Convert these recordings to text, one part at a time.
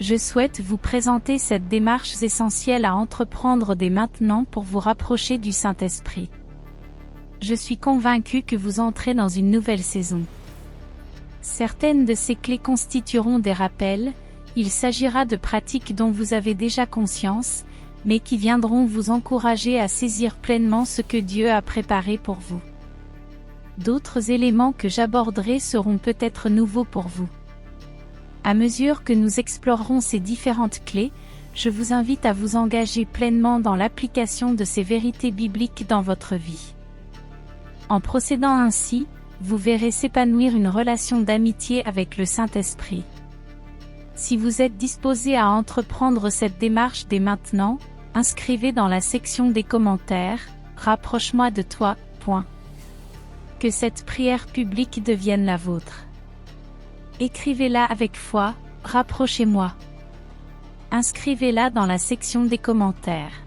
Je souhaite vous présenter cette démarche essentielle à entreprendre dès maintenant pour vous rapprocher du Saint-Esprit. Je suis convaincu que vous entrez dans une nouvelle saison. Certaines de ces clés constitueront des rappels, il s'agira de pratiques dont vous avez déjà conscience, mais qui viendront vous encourager à saisir pleinement ce que Dieu a préparé pour vous. D'autres éléments que j'aborderai seront peut-être nouveaux pour vous. À mesure que nous explorerons ces différentes clés, je vous invite à vous engager pleinement dans l'application de ces vérités bibliques dans votre vie. En procédant ainsi, vous verrez s'épanouir une relation d'amitié avec le Saint-Esprit. Si vous êtes disposé à entreprendre cette démarche dès maintenant, inscrivez dans la section des commentaires « Rapproche-moi de toi ». Que cette prière publique devienne la vôtre. Écrivez-la avec foi, rapprochez-moi. Inscrivez-la dans la section des commentaires.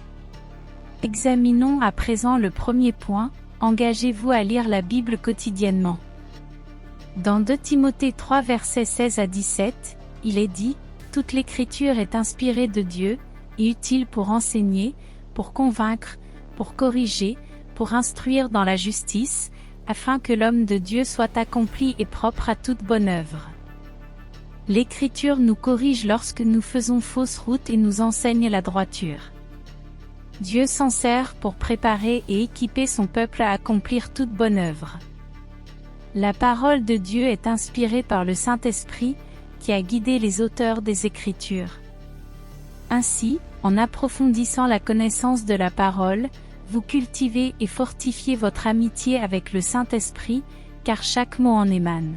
Examinons à présent le premier point, engagez-vous à lire la Bible quotidiennement. Dans 2 Timothée 3 versets 16 à 17, il est dit, « Toute l'écriture est inspirée de Dieu, et utile pour enseigner, pour convaincre, pour corriger, pour instruire dans la justice, afin que l'homme de Dieu soit accompli et propre à toute bonne œuvre. » L'Écriture nous corrige lorsque nous faisons fausse route et nous enseigne la droiture. Dieu s'en sert pour préparer et équiper son peuple à accomplir toute bonne œuvre. La parole de Dieu est inspirée par le Saint-Esprit, qui a guidé les auteurs des Écritures. Ainsi, en approfondissant la connaissance de la parole, vous cultivez et fortifiez votre amitié avec le Saint-Esprit, car chaque mot en émane.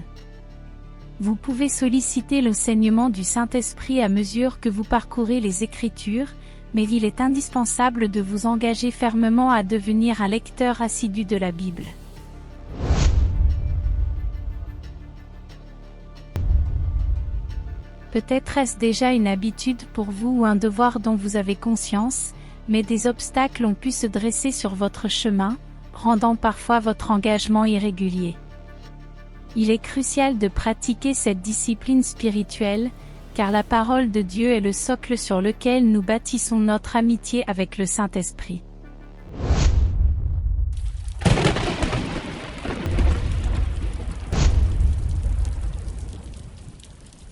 Vous pouvez solliciter l'enseignement du Saint-Esprit à mesure que vous parcourez les Écritures, mais il est indispensable de vous engager fermement à devenir un lecteur assidu de la Bible. Peut-être est-ce déjà une habitude pour vous ou un devoir dont vous avez conscience, mais des obstacles ont pu se dresser sur votre chemin, rendant parfois votre engagement irrégulier. Il est crucial de pratiquer cette discipline spirituelle, car la parole de Dieu est le socle sur lequel nous bâtissons notre amitié avec le Saint-Esprit.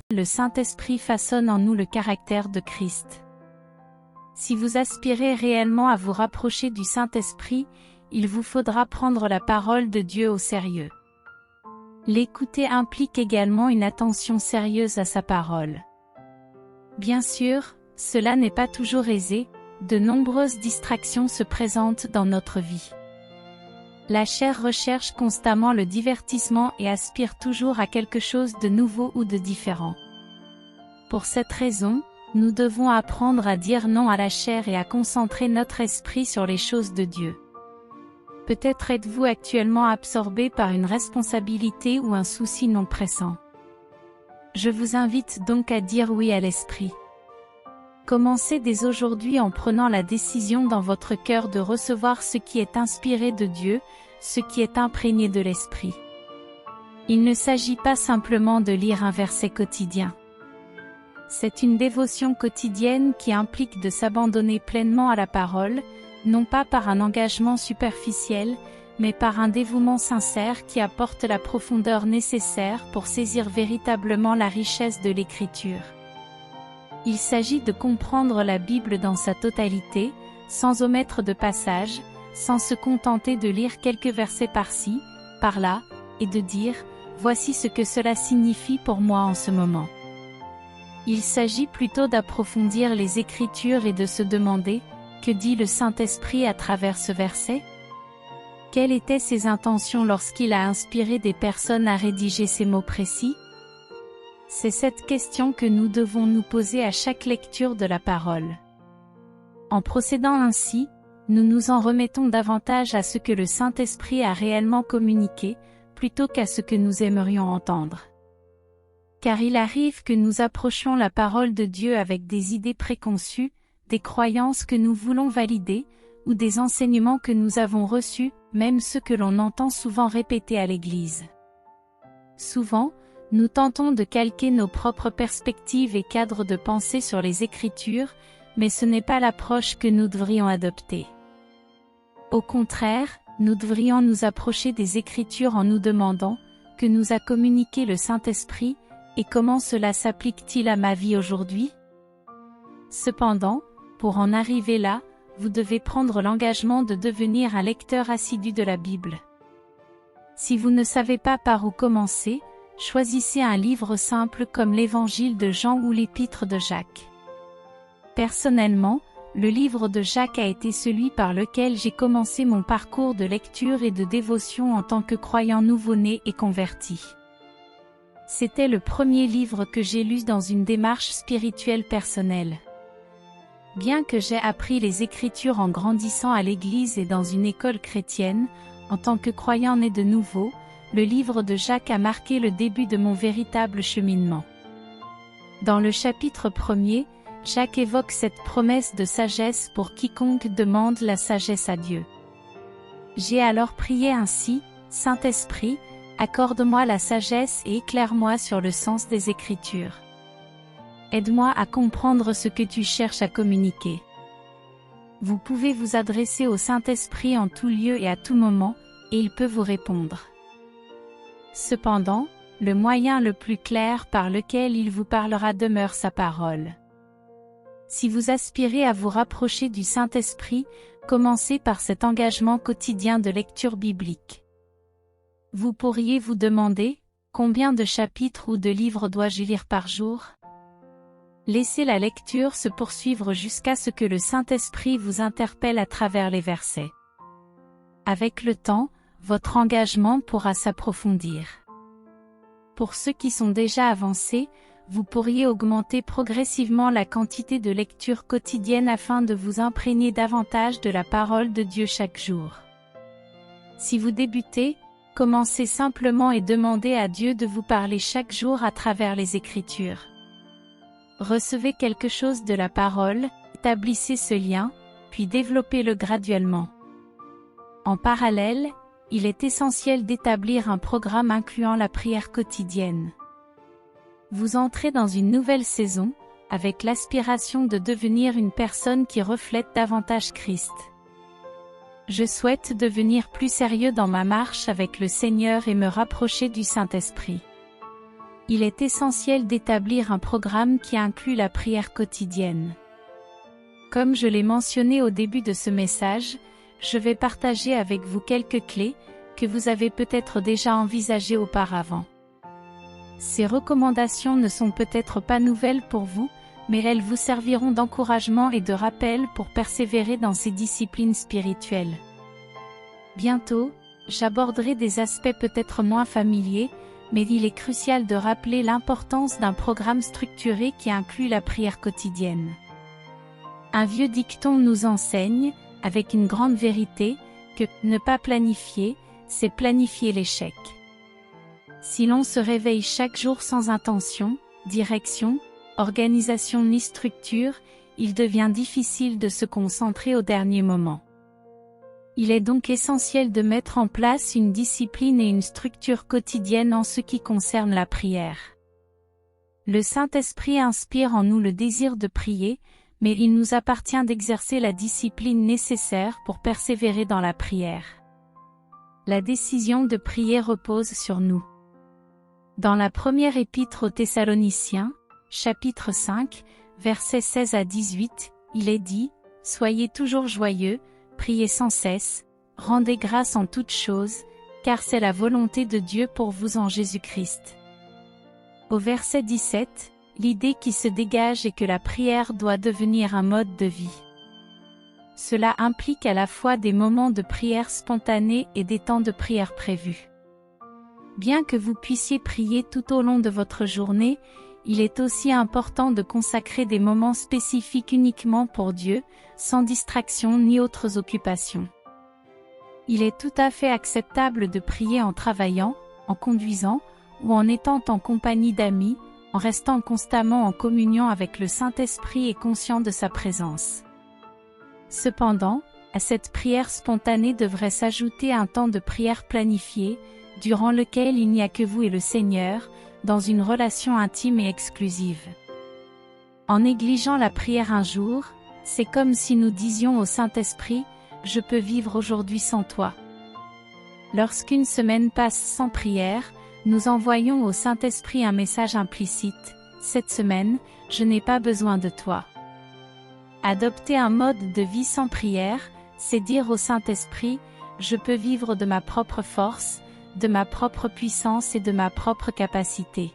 Le Saint-Esprit façonne en nous le caractère de Christ. Si vous aspirez réellement à vous rapprocher du Saint-Esprit, il vous faudra prendre la parole de Dieu au sérieux. L'écouter implique également une attention sérieuse à sa parole. Bien sûr, cela n'est pas toujours aisé, de nombreuses distractions se présentent dans notre vie. La chair recherche constamment le divertissement et aspire toujours à quelque chose de nouveau ou de différent. Pour cette raison, nous devons apprendre à dire non à la chair et à concentrer notre esprit sur les choses de Dieu. Peut-être êtes-vous actuellement absorbé par une responsabilité ou un souci non pressant. Je vous invite donc à dire oui à l'esprit. Commencez dès aujourd'hui en prenant la décision dans votre cœur de recevoir ce qui est inspiré de Dieu, ce qui est imprégné de l'esprit. Il ne s'agit pas simplement de lire un verset quotidien. C'est une dévotion quotidienne qui implique de s'abandonner pleinement à la parole, non pas par un engagement superficiel, mais par un dévouement sincère qui apporte la profondeur nécessaire pour saisir véritablement la richesse de l'Écriture. Il s'agit de comprendre la Bible dans sa totalité, sans omettre de passage, sans se contenter de lire quelques versets par-ci, par-là, et de dire « Voici ce que cela signifie pour moi en ce moment ». Il s'agit plutôt d'approfondir les Écritures et de se demander « Que dit le Saint-Esprit à travers ce verset ?» Quelles étaient ses intentions lorsqu'il a inspiré des personnes à rédiger ces mots précis? C'est cette question que nous devons nous poser à chaque lecture de la parole. En procédant ainsi, nous nous en remettons davantage à ce que le Saint-Esprit a réellement communiqué, plutôt qu'à ce que nous aimerions entendre. Car il arrive que nous approchions la parole de Dieu avec des idées préconçues, des croyances que nous voulons valider, ou des enseignements que nous avons reçus, même ceux que l'on entend souvent répéter à l'Église. Souvent, nous tentons de calquer nos propres perspectives et cadres de pensée sur les Écritures, mais ce n'est pas l'approche que nous devrions adopter. Au contraire, nous devrions nous approcher des Écritures en nous demandant, que nous a communiqué le Saint-Esprit, et comment cela s'applique-t-il à ma vie aujourd'hui? Cependant, pour en arriver là, vous devez prendre l'engagement de devenir un lecteur assidu de la Bible. Si vous ne savez pas par où commencer, choisissez un livre simple comme l'Évangile de Jean ou l'Épître de Jacques. Personnellement, le livre de Jacques a été celui par lequel j'ai commencé mon parcours de lecture et de dévotion en tant que croyant nouveau-né et converti. C'était le premier livre que j'ai lu dans une démarche spirituelle personnelle. Bien que j'ai appris les Écritures en grandissant à l'église et dans une école chrétienne, en tant que croyant né de nouveau, le livre de Jacques a marqué le début de mon véritable cheminement. Dans le chapitre 1er, Jacques évoque cette promesse de sagesse pour quiconque demande la sagesse à Dieu. J'ai alors prié ainsi, « Saint-Esprit, accorde-moi la sagesse et éclaire-moi sur le sens des Écritures. Aide-moi à comprendre ce que tu cherches à communiquer. » Vous pouvez vous adresser au Saint-Esprit en tout lieu et à tout moment, et il peut vous répondre. Cependant, le moyen le plus clair par lequel il vous parlera demeure sa parole. Si vous aspirez à vous rapprocher du Saint-Esprit, commencez par cet engagement quotidien de lecture biblique. Vous pourriez vous demander, combien de chapitres ou de livres dois-je lire par jour? Laissez la lecture se poursuivre jusqu'à ce que le Saint-Esprit vous interpelle à travers les versets. Avec le temps, votre engagement pourra s'approfondir. Pour ceux qui sont déjà avancés, vous pourriez augmenter progressivement la quantité de lecture quotidienne afin de vous imprégner davantage de la parole de Dieu chaque jour. Si vous débutez, commencez simplement et demandez à Dieu de vous parler chaque jour à travers les Écritures. Recevez quelque chose de la parole, établissez ce lien, puis développez-le graduellement. En parallèle, il est essentiel d'établir un programme incluant la prière quotidienne. Vous entrez dans une nouvelle saison, avec l'aspiration de devenir une personne qui reflète davantage Christ. Je souhaite devenir plus sérieux dans ma marche avec le Seigneur et me rapprocher du Saint-Esprit. Il est essentiel d'établir un programme qui inclut la prière quotidienne. Comme je l'ai mentionné au début de ce message, je vais partager avec vous quelques clés, que vous avez peut-être déjà envisagées auparavant. Ces recommandations ne sont peut-être pas nouvelles pour vous, mais elles vous serviront d'encouragement et de rappel pour persévérer dans ces disciplines spirituelles. Bientôt, j'aborderai des aspects peut-être moins familiers, mais il est crucial de rappeler l'importance d'un programme structuré qui inclut la prière quotidienne. Un vieux dicton nous enseigne, avec une grande vérité, que ne pas planifier, c'est planifier l'échec. Si l'on se réveille chaque jour sans intention, direction, organisation ni structure, il devient difficile de se concentrer au dernier moment. Il est donc essentiel de mettre en place une discipline et une structure quotidienne en ce qui concerne la prière. Le Saint-Esprit inspire en nous le désir de prier, mais il nous appartient d'exercer la discipline nécessaire pour persévérer dans la prière. La décision de prier repose sur nous. Dans la première épître aux Thessaloniciens, chapitre 5, versets 16 à 18, il est dit, « Soyez toujours joyeux, priez sans cesse, rendez grâce en toutes choses, car c'est la volonté de Dieu pour vous en Jésus-Christ. » Au verset 17, l'idée qui se dégage est que la prière doit devenir un mode de vie. Cela implique à la fois des moments de prière spontanés et des temps de prière prévus. Bien que vous puissiez prier tout au long de votre journée, il est aussi important de consacrer des moments spécifiques uniquement pour Dieu, sans distraction ni autres occupations. Il est tout à fait acceptable de prier en travaillant, en conduisant, ou en étant en compagnie d'amis, en restant constamment en communion avec le Saint-Esprit et conscient de sa présence. Cependant, à cette prière spontanée devrait s'ajouter un temps de prière planifié, durant lequel il n'y a que vous et le Seigneur, dans une relation intime et exclusive. En négligeant la prière un jour, c'est comme si nous disions au Saint-Esprit, « Je peux vivre aujourd'hui sans toi ». Lorsqu'une semaine passe sans prière, nous envoyons au Saint-Esprit un message implicite, « Cette semaine, je n'ai pas besoin de toi ». Adopter un mode de vie sans prière, c'est dire au Saint-Esprit, « Je peux vivre de ma propre force, de ma propre puissance et de ma propre capacité ».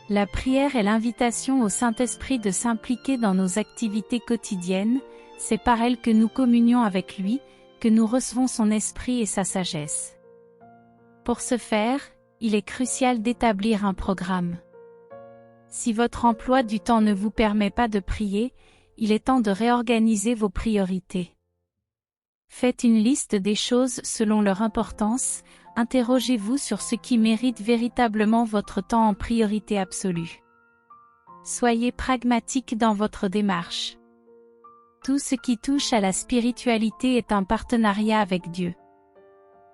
La prière est l'invitation au Saint-Esprit de s'impliquer dans nos activités quotidiennes, c'est par elle que nous communions avec lui, que nous recevons son esprit et sa sagesse. Pour ce faire, il est crucial d'établir un programme. Si votre emploi du temps ne vous permet pas de prier, il est temps de réorganiser vos priorités. Faites une liste des choses selon leur importance, interrogez-vous sur ce qui mérite véritablement votre temps en priorité absolue. Soyez pragmatique dans votre démarche. Tout ce qui touche à la spiritualité est un partenariat avec Dieu.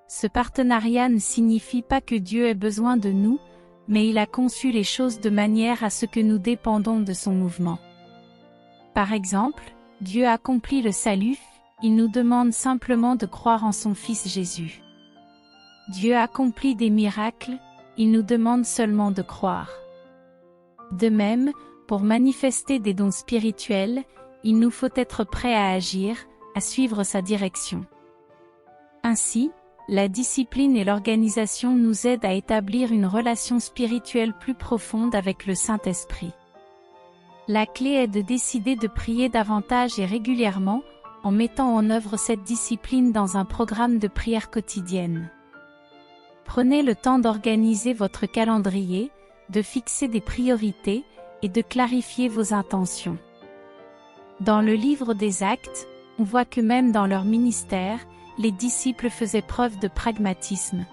Ce partenariat ne signifie pas que Dieu ait besoin de nous, mais il a conçu les choses de manière à ce que nous dépendons de son mouvement. Par exemple, Dieu accomplit le salut, il nous demande simplement de croire en son Fils Jésus. Dieu accomplit des miracles, il nous demande seulement de croire. De même, pour manifester des dons spirituels, il nous faut être prêt à agir, à suivre sa direction. Ainsi, la discipline et l'organisation nous aident à établir une relation spirituelle plus profonde avec le Saint-Esprit. La clé est de décider de prier davantage et régulièrement, en mettant en œuvre cette discipline dans un programme de prière quotidienne. Prenez le temps d'organiser votre calendrier, de fixer des priorités, et de clarifier vos intentions. Dans le livre des Actes, on voit que même dans leur ministère, les disciples faisaient preuve de pragmatisme.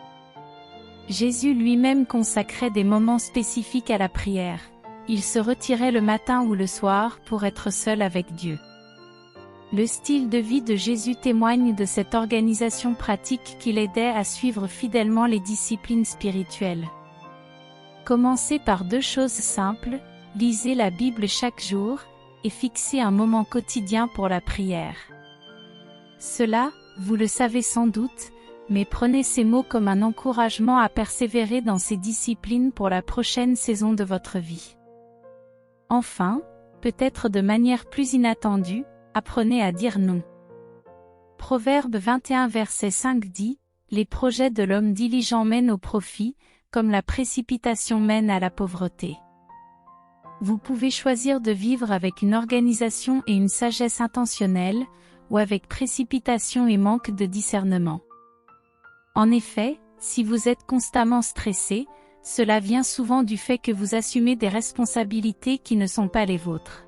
Jésus lui-même consacrait des moments spécifiques à la prière. Il se retirait le matin ou le soir pour être seul avec Dieu. Le style de vie de Jésus témoigne de cette organisation pratique qui l'aidait à suivre fidèlement les disciplines spirituelles. Commencez par 2 choses simples, lisez la Bible chaque jour, et fixez un moment quotidien pour la prière. Cela, vous le savez sans doute, mais prenez ces mots comme un encouragement à persévérer dans ces disciplines pour la prochaine saison de votre vie. Enfin, peut-être de manière plus inattendue, apprenez à dire non. Proverbe 21 verset 5 dit, « Les projets de l'homme diligent mènent au profit, comme la précipitation mène à la pauvreté. » Vous pouvez choisir de vivre avec une organisation et une sagesse intentionnelle, ou avec précipitation et manque de discernement. En effet, si vous êtes constamment stressé, cela vient souvent du fait que vous assumez des responsabilités qui ne sont pas les vôtres.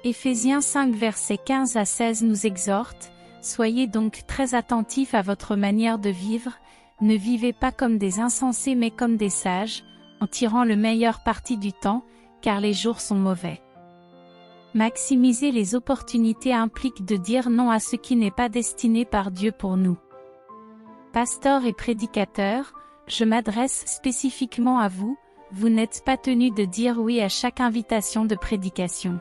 Éphésiens 5 versets 15 à 16 nous exhorte, « Soyez donc très attentifs à votre manière de vivre, ne vivez pas comme des insensés mais comme des sages, en tirant le meilleur parti du temps, car les jours sont mauvais. » Maximiser les opportunités implique de dire non à ce qui n'est pas destiné par Dieu pour nous. Pasteur et prédicateur, je m'adresse spécifiquement à vous, vous n'êtes pas tenu de dire oui à chaque invitation de prédication.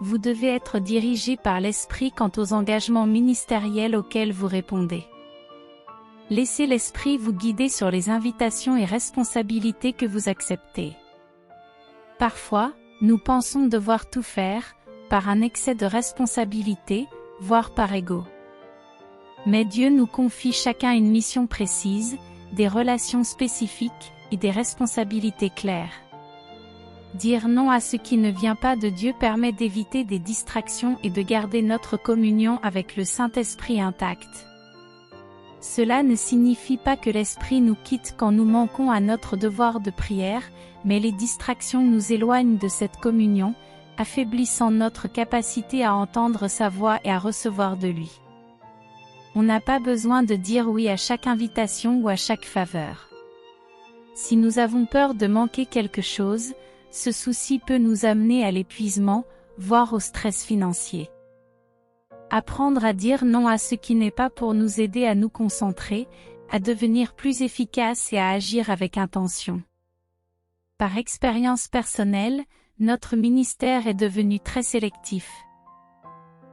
Vous devez être dirigé par l'Esprit quant aux engagements ministériels auxquels vous répondez. Laissez l'Esprit vous guider sur les invitations et responsabilités que vous acceptez. Parfois, nous pensons devoir tout faire, par un excès de responsabilité, voire par ego. Mais Dieu nous confie chacun une mission précise, des relations spécifiques, et des responsabilités claires. Dire non à ce qui ne vient pas de Dieu permet d'éviter des distractions et de garder notre communion avec le Saint-Esprit intacte. Cela ne signifie pas que l'Esprit nous quitte quand nous manquons à notre devoir de prière, mais les distractions nous éloignent de cette communion, affaiblissant notre capacité à entendre sa voix et à recevoir de lui. On n'a pas besoin de dire oui à chaque invitation ou à chaque faveur. Si nous avons peur de manquer quelque chose, ce souci peut nous amener à l'épuisement, voire au stress financier. Apprendre à dire non à ce qui n'est pas pour nous aider à nous concentrer, à devenir plus efficaces et à agir avec intention. Par expérience personnelle, notre ministère est devenu très sélectif.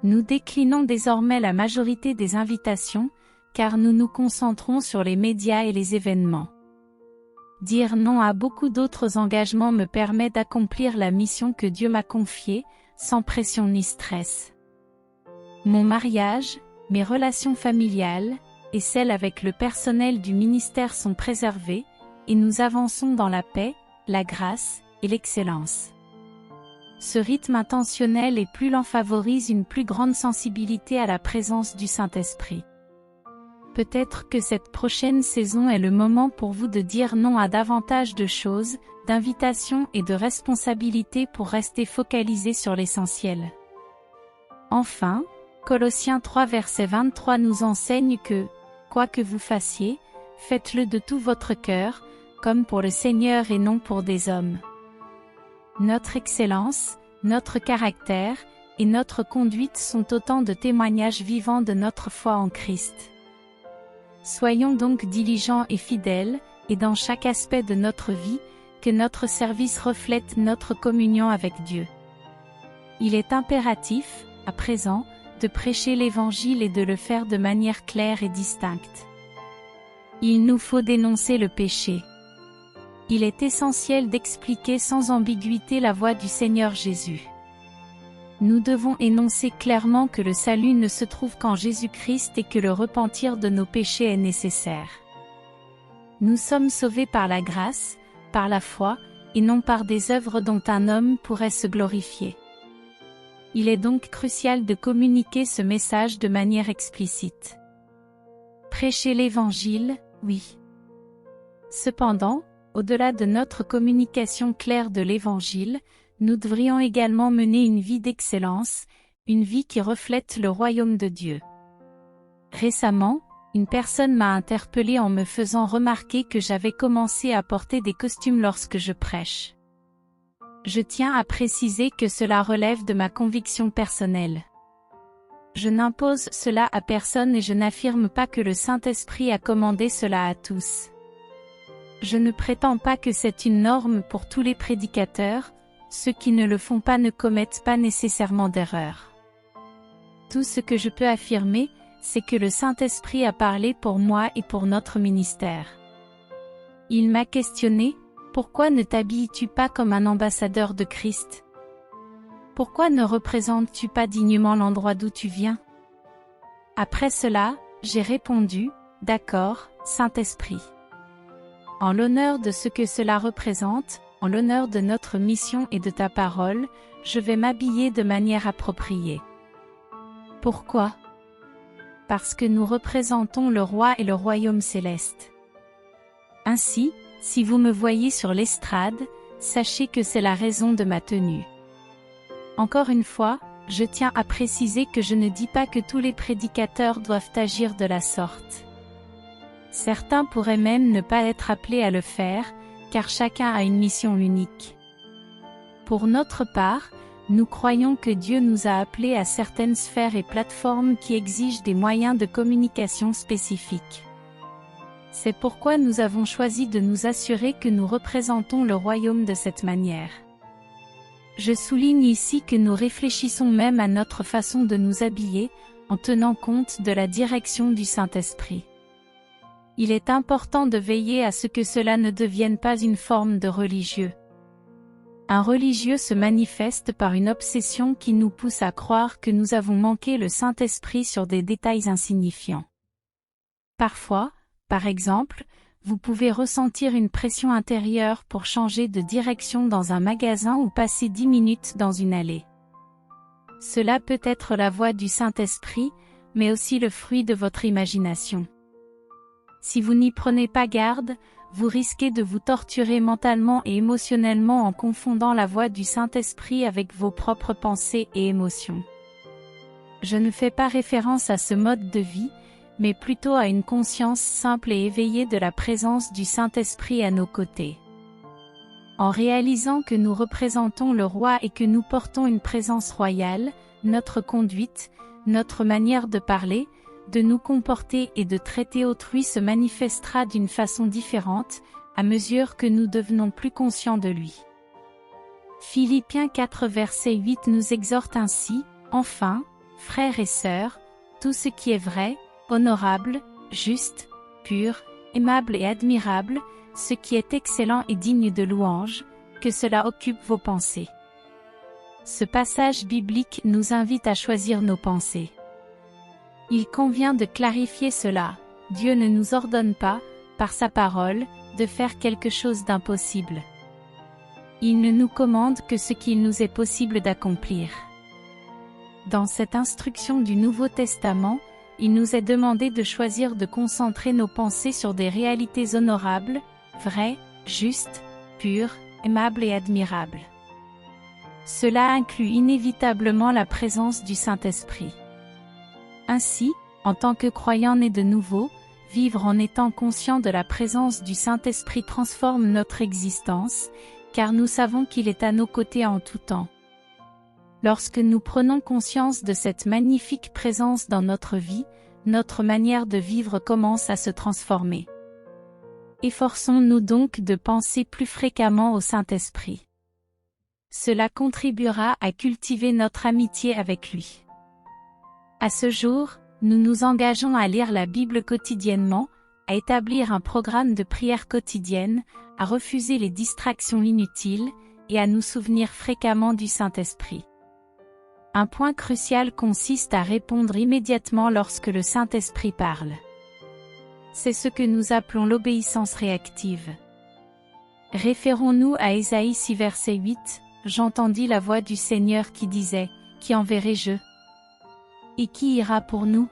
Nous déclinons désormais la majorité des invitations, car nous nous concentrons sur les médias et les événements. Dire non à beaucoup d'autres engagements me permet d'accomplir la mission que Dieu m'a confiée, sans pression ni stress. Mon mariage, mes relations familiales, et celles avec le personnel du ministère sont préservées, et nous avançons dans la paix, la grâce et l'excellence. Ce rythme intentionnel et plus lent favorise une plus grande sensibilité à la présence du Saint-Esprit. Peut-être que cette prochaine saison est le moment pour vous de dire non à davantage de choses, d'invitations et de responsabilités pour rester focalisé sur l'essentiel. Enfin, Colossiens 3 verset 23 nous enseigne que, quoi que vous fassiez, faites-le de tout votre cœur, comme pour le Seigneur et non pour des hommes. Notre excellence, notre caractère et notre conduite sont autant de témoignages vivants de notre foi en Christ. Soyons donc diligents et fidèles, et dans chaque aspect de notre vie, que notre service reflète notre communion avec Dieu. Il est impératif, à présent, de prêcher l'Évangile et de le faire de manière claire et distincte. Il nous faut dénoncer le péché. Il est essentiel d'expliquer sans ambiguïté la voie du Seigneur Jésus. Nous devons énoncer clairement que le salut ne se trouve qu'en Jésus-Christ et que le repentir de nos péchés est nécessaire. Nous sommes sauvés par la grâce, par la foi, et non par des œuvres dont un homme pourrait se glorifier. Il est donc crucial de communiquer ce message de manière explicite. Prêcher l'Évangile, oui. Cependant, au-delà de notre communication claire de l'Évangile, nous devrions également mener une vie d'excellence, une vie qui reflète le royaume de Dieu. Récemment, une personne m'a interpellé en me faisant remarquer que j'avais commencé à porter des costumes lorsque je prêche. Je tiens à préciser que cela relève de ma conviction personnelle. Je n'impose cela à personne et je n'affirme pas que le Saint-Esprit a commandé cela à tous. Je ne prétends pas que c'est une norme pour tous les prédicateurs. Ceux qui ne le font pas ne commettent pas nécessairement d'erreur. Tout ce que je peux affirmer, c'est que le Saint-Esprit a parlé pour moi et pour notre ministère. Il m'a questionné, pourquoi ne t'habilles-tu pas comme un ambassadeur de Christ? Pourquoi ne représentes-tu pas dignement l'endroit d'où tu viens? Après cela, j'ai répondu, d'accord, Saint-Esprit. En l'honneur de ce que cela représente, en l'honneur de notre mission et de ta parole, je vais m'habiller de manière appropriée. Pourquoi? Parce que nous représentons le roi et le royaume céleste. Ainsi, si vous me voyez sur l'estrade, sachez que c'est la raison de ma tenue. Encore une fois, je tiens à préciser que je ne dis pas que tous les prédicateurs doivent agir de la sorte. Certains pourraient même ne pas être appelés à le faire, car chacun a une mission unique. Pour notre part, nous croyons que Dieu nous a appelés à certaines sphères et plateformes qui exigent des moyens de communication spécifiques. C'est pourquoi nous avons choisi de nous assurer que nous représentons le royaume de cette manière. Je souligne ici que nous réfléchissons même à notre façon de nous habiller, en tenant compte de la direction du Saint-Esprit. Il est important de veiller à ce que cela ne devienne pas une forme de religieux. Un religieux se manifeste par une obsession qui nous pousse à croire que nous avons manqué le Saint-Esprit sur des détails insignifiants. Parfois, par exemple, vous pouvez ressentir une pression intérieure pour changer de direction dans un magasin ou passer 10 minutes dans une allée. Cela peut être la voix du Saint-Esprit, mais aussi le fruit de votre imagination. Si vous n'y prenez pas garde, vous risquez de vous torturer mentalement et émotionnellement en confondant la voix du Saint-Esprit avec vos propres pensées et émotions. Je ne fais pas référence à ce mode de vie, mais plutôt à une conscience simple et éveillée de la présence du Saint-Esprit à nos côtés. En réalisant que nous représentons le roi et que nous portons une présence royale, notre conduite, notre manière de parler, de nous comporter et de traiter autrui se manifestera d'une façon différente, à mesure que nous devenons plus conscients de lui. Philippiens 4 verset 8 nous exhorte ainsi, « Enfin, frères et sœurs, tout ce qui est vrai, honorable, juste, pur, aimable et admirable, ce qui est excellent et digne de louange, que cela occupe vos pensées. » Ce passage biblique nous invite à choisir nos pensées. Il convient de clarifier cela. Dieu ne nous ordonne pas, par sa parole, de faire quelque chose d'impossible. Il ne nous commande que ce qu'il nous est possible d'accomplir. Dans cette instruction du Nouveau Testament, il nous est demandé de choisir de concentrer nos pensées sur des réalités honorables, vraies, justes, pures, aimables et admirables. Cela inclut inévitablement la présence du Saint-Esprit. Ainsi, en tant que croyants nés de nouveau, vivre en étant conscient de la présence du Saint-Esprit transforme notre existence, car nous savons qu'il est à nos côtés en tout temps. Lorsque nous prenons conscience de cette magnifique présence dans notre vie, notre manière de vivre commence à se transformer. Efforçons-nous donc de penser plus fréquemment au Saint-Esprit. Cela contribuera à cultiver notre amitié avec lui. À ce jour, nous nous engageons à lire la Bible quotidiennement, à établir un programme de prière quotidienne, à refuser les distractions inutiles, et à nous souvenir fréquemment du Saint-Esprit. Un point crucial consiste à répondre immédiatement lorsque le Saint-Esprit parle. C'est ce que nous appelons l'obéissance réactive. Référons-nous à Ésaïe 6 verset 8, « J'entendis la voix du Seigneur qui disait, Qui enverrai-je? Et qui ira pour nous?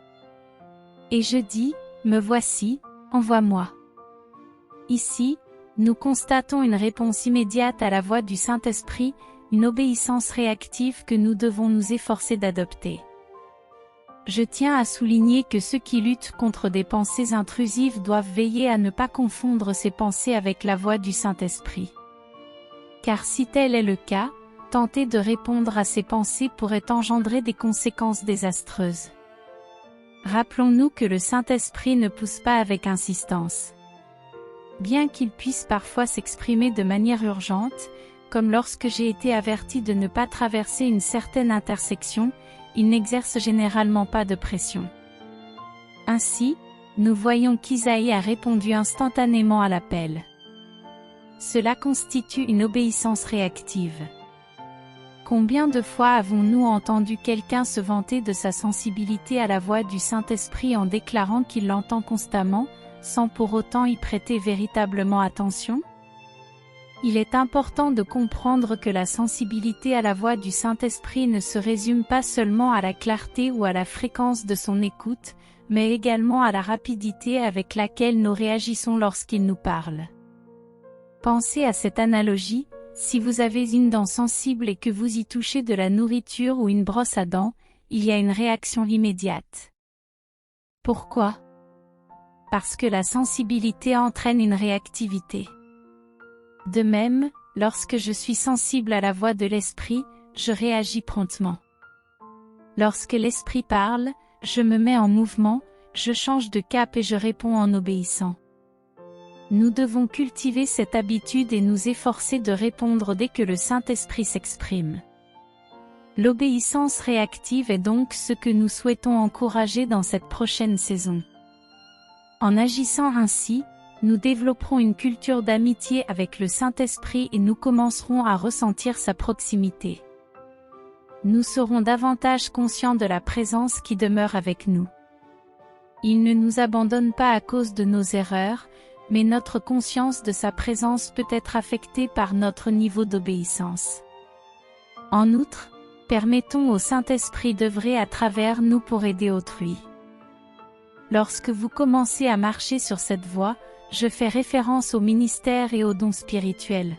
Et je dis, Me voici, envoie-moi. » Ici, nous constatons une réponse immédiate à la voix du Saint-Esprit, une obéissance réactive que nous devons nous efforcer d'adopter. Je tiens à souligner que ceux qui luttent contre des pensées intrusives doivent veiller à ne pas confondre ces pensées avec la voix du Saint-Esprit. Car si tel est le cas, tenter de répondre à ces pensées pourrait engendrer des conséquences désastreuses. Rappelons-nous que le Saint-Esprit ne pousse pas avec insistance. Bien qu'il puisse parfois s'exprimer de manière urgente, comme lorsque j'ai été averti de ne pas traverser une certaine intersection, il n'exerce généralement pas de pression. Ainsi, nous voyons qu'Isaïe a répondu instantanément à l'appel. Cela constitue une obéissance réactive. Combien de fois avons-nous entendu quelqu'un se vanter de sa sensibilité à la voix du Saint-Esprit en déclarant qu'il l'entend constamment, sans pour autant y prêter véritablement attention? Il est important de comprendre que la sensibilité à la voix du Saint-Esprit ne se résume pas seulement à la clarté ou à la fréquence de son écoute, mais également à la rapidité avec laquelle nous réagissons lorsqu'il nous parle. Pensez à cette analogie, si vous avez une dent sensible et que vous y touchez de la nourriture ou une brosse à dents, il y a une réaction immédiate. Pourquoi? Parce que la sensibilité entraîne une réactivité. De même, lorsque je suis sensible à la voix de l'Esprit, je réagis promptement. Lorsque l'Esprit parle, je me mets en mouvement, je change de cap et je réponds en obéissant. Nous devons cultiver cette habitude et nous efforcer de répondre dès que le Saint-Esprit s'exprime. L'obéissance réactive est donc ce que nous souhaitons encourager dans cette prochaine saison. En agissant ainsi, nous développerons une culture d'amitié avec le Saint-Esprit et nous commencerons à ressentir sa proximité. Nous serons davantage conscients de la présence qui demeure avec nous. Il ne nous abandonne pas à cause de nos erreurs, mais notre conscience de sa présence peut être affectée par notre niveau d'obéissance. En outre, permettons au Saint-Esprit d'œuvrer à travers nous pour aider autrui. Lorsque vous commencez à marcher sur cette voie, je fais référence au ministère et aux dons spirituels.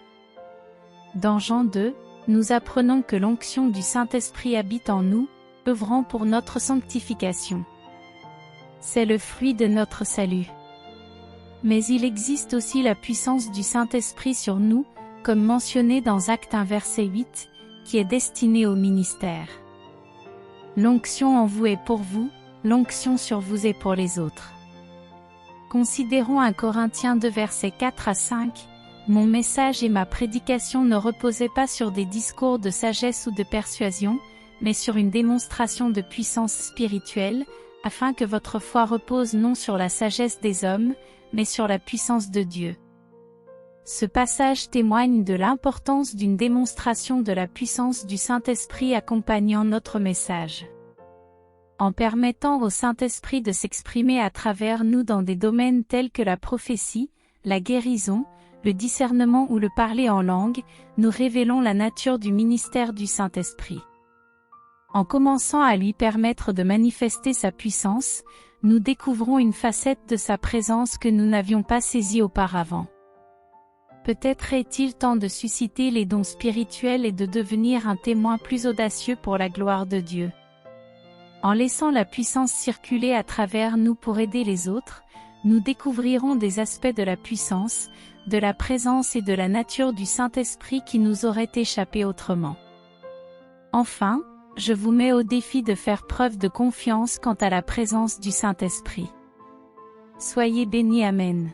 Dans Jean 2, nous apprenons que l'onction du Saint-Esprit habite en nous, œuvrant pour notre sanctification. C'est le fruit de notre salut. Mais il existe aussi la puissance du Saint-Esprit sur nous, comme mentionné dans Actes 1 verset 8, qui est destinée au ministère. L'onction en vous est pour vous, l'onction sur vous et pour les autres. Considérons 1 Corinthiens 2 versets 4 à 5. Mon message et ma prédication ne reposaient pas sur des discours de sagesse ou de persuasion, mais sur une démonstration de puissance spirituelle, afin que votre foi repose non sur la sagesse des hommes, mais sur la puissance de Dieu. Ce passage témoigne de l'importance d'une démonstration de la puissance du Saint-Esprit accompagnant notre message. En permettant au Saint-Esprit de s'exprimer à travers nous dans des domaines tels que la prophétie, la guérison, le discernement ou le parler en langue, nous révélons la nature du ministère du Saint-Esprit. En commençant à lui permettre de manifester sa puissance, nous découvrons une facette de sa présence que nous n'avions pas saisie auparavant. Peut-être est-il temps de susciter les dons spirituels et de devenir un témoin plus audacieux pour la gloire de Dieu. En laissant la puissance circuler à travers nous pour aider les autres, nous découvrirons des aspects de la puissance, de la présence et de la nature du Saint-Esprit qui nous auraient échappé autrement. Enfin, je vous mets au défi de faire preuve de confiance quant à la présence du Saint-Esprit. Soyez bénis, Amen.